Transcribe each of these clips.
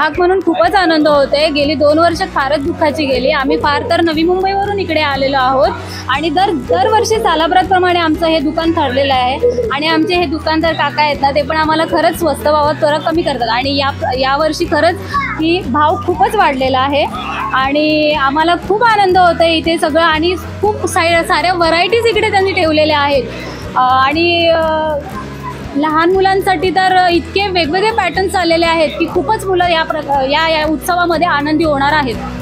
ग्राहक म्हणून खूपच आनंद होतोय। गेली 2 वर्ष फारच दुःखाची गेली। आम्ही फार तर नवी मुंबईवरून इकडे आलेलो आहोत आणि दरवर्षी सालाबादप्रमाणे आमचं हे दुकान ठरलेलं आहे आणि आमचे हे दुकानदार काका आहेत ना, ते पण आम्हाला खरंच स्वस्त भावात थोडं कमी करतात आणि यावर्षी खरंच ही भाव खूपच वाढलेला आहे आणि आम्हाला खूप आनंद होतो इथे सगळं आणि खूप साऱ्या व्हरायटीज इकडे त्यांनी ठेवलेल्या आहेत आणि लहान मुलांसाठी तर इतके वेगवेगळे पॅटर्न्स आलेले आहेत की खूपच मुलं या उत्सवामध्ये आनंदी होणार आहेत।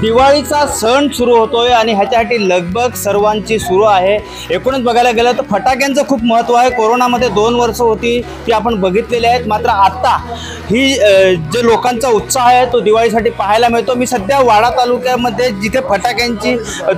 दिवाळीचा सण सुरू होतोय आणि ह्याच्यासाठी लगबग सर्वांची सुरू आहे। एकूणच बघायला गेलं तर फटाक्यांचं खूप महत्त्व आहे। कोरोनामध्ये 2 वर्ष होती ती आपण बघितलेली आहेत, मात्र आता ही जे लोकांचा उत्साह आहे तो दिवाळीसाठी पाहायला मिळतो। मी सध्या वाडा तालुक्यामध्ये जिथे फटाक्यांची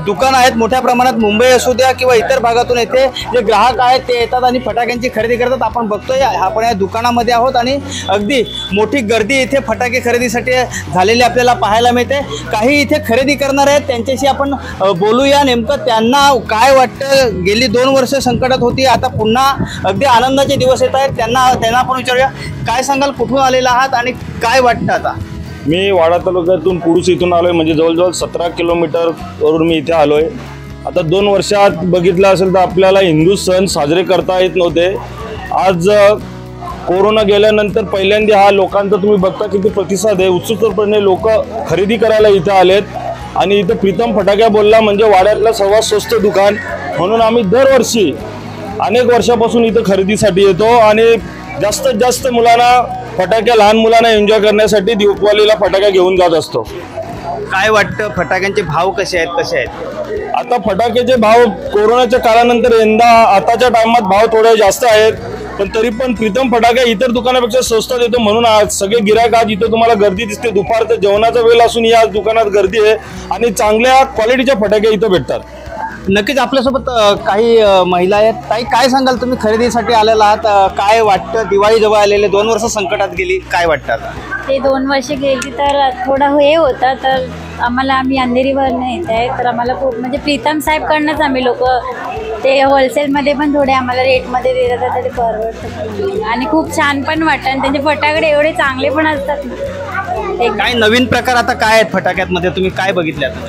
दुकानं आहेत मोठ्या प्रमाणात, मुंबई असू द्या किंवा इतर भागातून येथे जे ग्राहक आहेत ते येतात आणि फटाक्यांची खरेदी करतात। आपण बघतोय आपण या दुकानामध्ये आहोत आणि अगदी मोठी गर्दी इथे फटाके खरेदीसाठी झालेली आपल्याला पाहायला मिळते। काही इथे खरेदी करणार आहेत त्यांच्याशी आपण बोलूया, नेमकं त्यांना काय वाटतं। गेली 2 वर्ष संकटात होती, आता पुन्हा अगदी आनंदाचे दिवस येत आहेत। त्यांना आपण विचारूया, काय सांगाल, कुठून आलेला आहात आणि काय वाटतं आता? मी वाडा तालुक्यातून पुरुष इथून आलोय, म्हणजे जवळजवळ 17 किलोमीटरवरून मी इथे आलोय। आता 2 वर्षात बघितलं असेल तर आपल्याला हिंदू सण साजरे करता येत नव्हते। आज कोरोना गेल्यानंतर पहिल्यांदा हा लोकांचा तुम्ही बघता किती प्रतिसाद आहे। उत्सुकपणे लोक खरेदी करायला इथं आलेत आणि इथं प्रीतम फटाक्या बोलला म्हणजे वाड्यातलं सर्वात स्वस्त दुकान, म्हणून आम्ही दरवर्षी अनेक वर्षापासून इथं खरेदीसाठी येतो आणि जास्तीत जास्त मुलांना फटाक्या, लहान मुलांना एन्जॉय करण्यासाठी दीपावलीला फटाक्या घेऊन जात असतो। काय वाटतं, फटाक्यांचे भाव कसे आहेत? आता फटाक्याचे भाव कोरोनाच्या काळानंतर यंदा आताच्या टायमात भाव थोडे जास्त आहेत, पण तरी पण प्रीतम फटाक्या इतर दुकानापेक्षा स्वस्त देतो, म्हणून आज सगळे गिरायक आज इथं तुम्हाला गर्दी दिसते। दुपारचं जेवणाचा वेळ असून आज दुकानात गर्दी आहे आणि चांगल्या क्वालिटीच्या फटाक्या इथं भेटतात। नक्कीच आपल्यासोबत काही महिला आहेत। ताई, काय सांगाल, तुम्ही खरेदीसाठी आलेला आहात, काय वाटतं? दिवाळी जवळ आलेले 2 वर्ष संकटात गेली, काय वाटतं आता? ते 2 वर्ष गेली तर थोडं हे होतं, तर आम्ही अंधेरीवरून येत आहे, तर आम्हाला खूप म्हणजे प्रीतम साहेबकडनंच आम्ही लोक ते होलसेलमध्ये पण थोडे आम्हाला रेटमध्ये देतात, तर ते परवडतं आणि खूप छान पण वाटतं आणि त्यांचे फटाकडे एवढे चांगले पण असतात ना। काय नवीन प्रकार आता काय आहेत फटाक्यामध्ये, तुम्ही काय बघितले आता?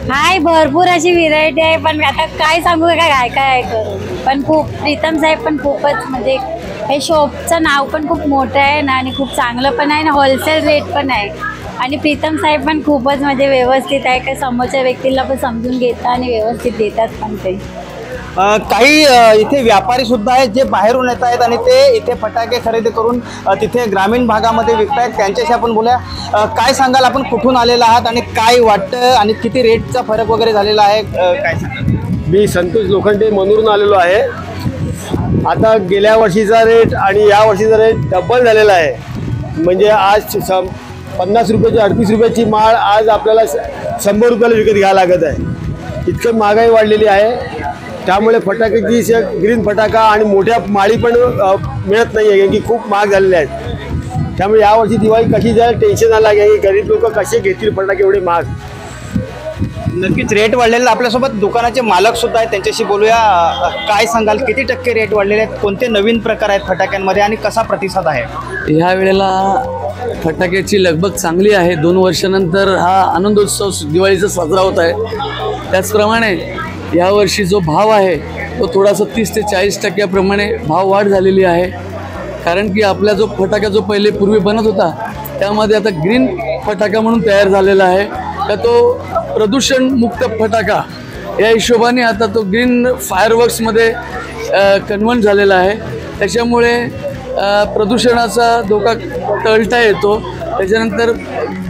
हाय, भरपूर अशी व्हेरायटी आहे, पण आता काय सांगू काय करू, पण खूप प्रीतम साहेब पण खूपच म्हणजे हे शॉपचं नाव पण खूप मोठं आहे ना आणि खूप चांगलं पण आहे ना, होलसेल रेट पण आहे आणि प्रीतम साहेब पण खूपच म्हणजे व्यवस्थित आहे, काय समोरच्या व्यक्तीला पण समजून घेतात आणि व्यवस्थित देतात पण ते। काही इथे व्यापारी सुद्धा आहेत जे बाहेरून येत आहेत आणि ते इथे फटाके खरेदी करून तिथे ग्रामीण भागामध्ये विकतायत, त्यांच्याशी आपण बोलूया। काय सांगाल, आपण कुठून आलेला आहात आणि काय वाटतं आणि किती रेटचा फरक वगैरे झालेला आहे, काय सांगाल? मी संतोष लोखंडे मनूरहून आलेलो आहे। आता गेल्या वर्षीचा रेट आणि या वर्षीचा रेट डबल झालेला आहे, म्हणजे आज 50 रुपयाची 38 रुपयाची माळ आज आपल्याला 100 रुपयाला विकत घ्यायला लागत आहे। इतकं महागाई वाढलेली आहे, त्यामुळे फटाक्याची ग्रीन फटाका आणि मोठ्या माळी पण मिळत नाही आहे, कारण की खूप महाग झालेले आहेत। त्यामुळे यावर्षी दिवाळी कशी जाईल टेन्शन आलं आहे की गरीब लोक कसे घेतील फटाके एवढे महाग। नक्कीच रेट वाढलेले। आपल्यासोबत दुकानाचे मालक सुद्धा आहेत, त्यांच्याशी बोलूया। काय सांगाल, किती टक्के रेट वाढलेले आहेत, कोणते नवीन प्रकार आहेत फटाक्यांमध्ये आणि कसा प्रतिसाद आहे? ह्या वेळेला फटाक्याची लगबग चांगली आहे। 2 वर्षानंतर हा आनंदोत्सव दिवाळीचा साजरा होत आहे। त्याचप्रमाणे यावर्षी जो भाव आहे तो थोडासा 30 ते 40% प्रमाणे भाव वाढ झालेली आहे, कारण की आपला जो फटाका जो पहिले पूर्वी बनत होता त्यामध्ये आता ग्रीन फटाका म्हणून तयार झालेला आहे, का तो प्रदूषण मुक्त फटाका या हिशोबाने आता तो ग्रीन फायरवर्क्समध्ये कन्व्हर्ट झालेला आहे। त्याच्यामुळे प्रदूषणाचा धोका टळता येतो। त्याच्यानंतर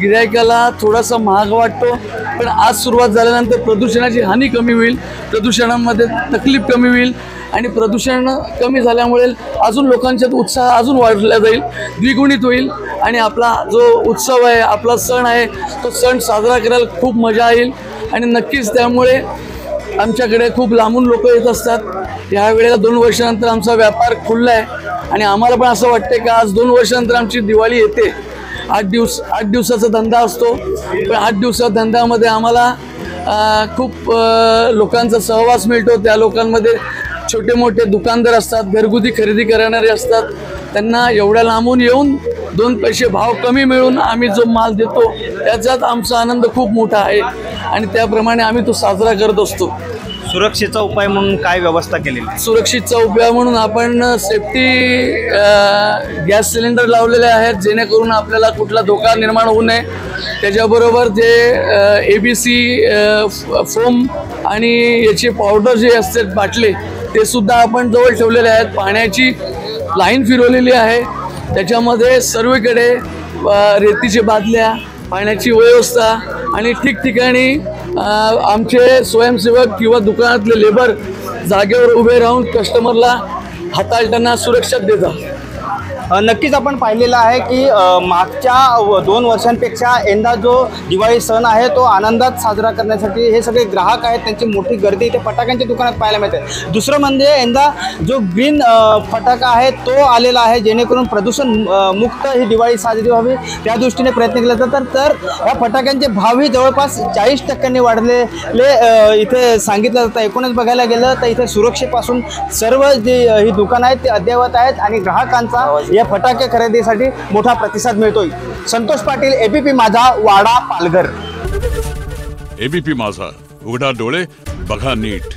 गिरायकाला थोडासा महाग वाटतो, पण आज सुरुवात झाल्यानंतर प्रदूषणाची हानी कमी होईल, प्रदूषणामध्ये तकलीफ कमी होईल आणि प्रदूषण कमी झाल्यामुळे अजून लोकांच्यात उत्साह अजून वाढला जाईल, द्विगुणित होईल आणि आपला जो उत्सव आहे, आपला सण आहे, तो सण साजरा करायला खूप मजा येईल आणि नक्कीच त्यामुळे आमच्याकडे खूप लांबून लोक येत असतात। या वेळेला 2 वर्षानंतर आमचा व्यापार खुलला आहे आणि आम्हाला पण असं वाटतं की आज 2 वर्षानंतर आमची दिवाळी येते। 8 दिवसाचा धंदा असतो, पण 8 दिवसाच्या धंद्यामध्ये आम्हाला खूप लोकांचा सहवास मिळतो। त्या लोकांमध्ये छोटे मोठे दुकानदार असतात, घरगुती खरेदी करणारे असतात, त्यांना एवढ्या लांबून येऊन 2 पैसे भाव कमी मिळून आम्ही जो माल देतो त्याच्यात आमचा आनंद खूप मोठा आहे आणि त्याप्रमाणे आम्ही तो साजरा करत असतो। सुरक्षेचा उपाय म्हणून काय व्यवस्था केलेली आहे? सुरक्षेचा उपाय म्हणून आपण सेफ्टी गॅस सिलेंडर लावलेले आहेत, जेणेकरून आपल्याला कुठला धोका निर्माण होऊ नये। त्याच्याबरोबर जे ABC फोम आणि याचे पावडर जे असतात बाटले ते सुद्धा आपण जवळ ठेवलेले आहेत। पाण्याची लाईन फिरवलेली आहे, त्याच्यामध्ये सर्वीकडे रेतीच्या बादल्या, पाण्याची व्यवस्था आणि ठिकठिकाणी आमचे स्वयंसेवक किंवा दुकानातले लेबर जागेवर उभे राहून कस्टमरला हाताळताना सुरक्षा देतात। नक्कीच आपण पाहिलेलं आहे की मागच्या 2 वर्षांपेक्षा यंदा जो दिवाळी सण आहे तो आनंदात साजरा करण्यासाठी हे सगळे ग्राहक आहेत, त्यांची मोठी गर्दी इथे फटाक्यांच्या दुकानात पाहायला मिळते। दुसरं म्हणजे यंदा जो ग्रीन फटाका आहे तो आलेला आहे, जेणेकरून प्रदूषण मुक्त ही दिवाळी साजरी व्हावी त्या दृष्टीने प्रयत्न केला जातात। तर या फटाक्यांचे भावही जवळपास 40% वाढलेले इथे सांगितलं जातं। एकूणच बघायला गेलं तर इथे सुरक्षेपासून सर्व जी ही दुकानं आहेत ते अद्ययावत आहेत आणि ग्राहकांचा या फटाके खरेदीसाठी मोठा प्रतिसाद मिळतोय। संतोष पाटील, ABP माझा, वाडा, पालघर। ABP माझा, उघडा डोळे बघा नीट।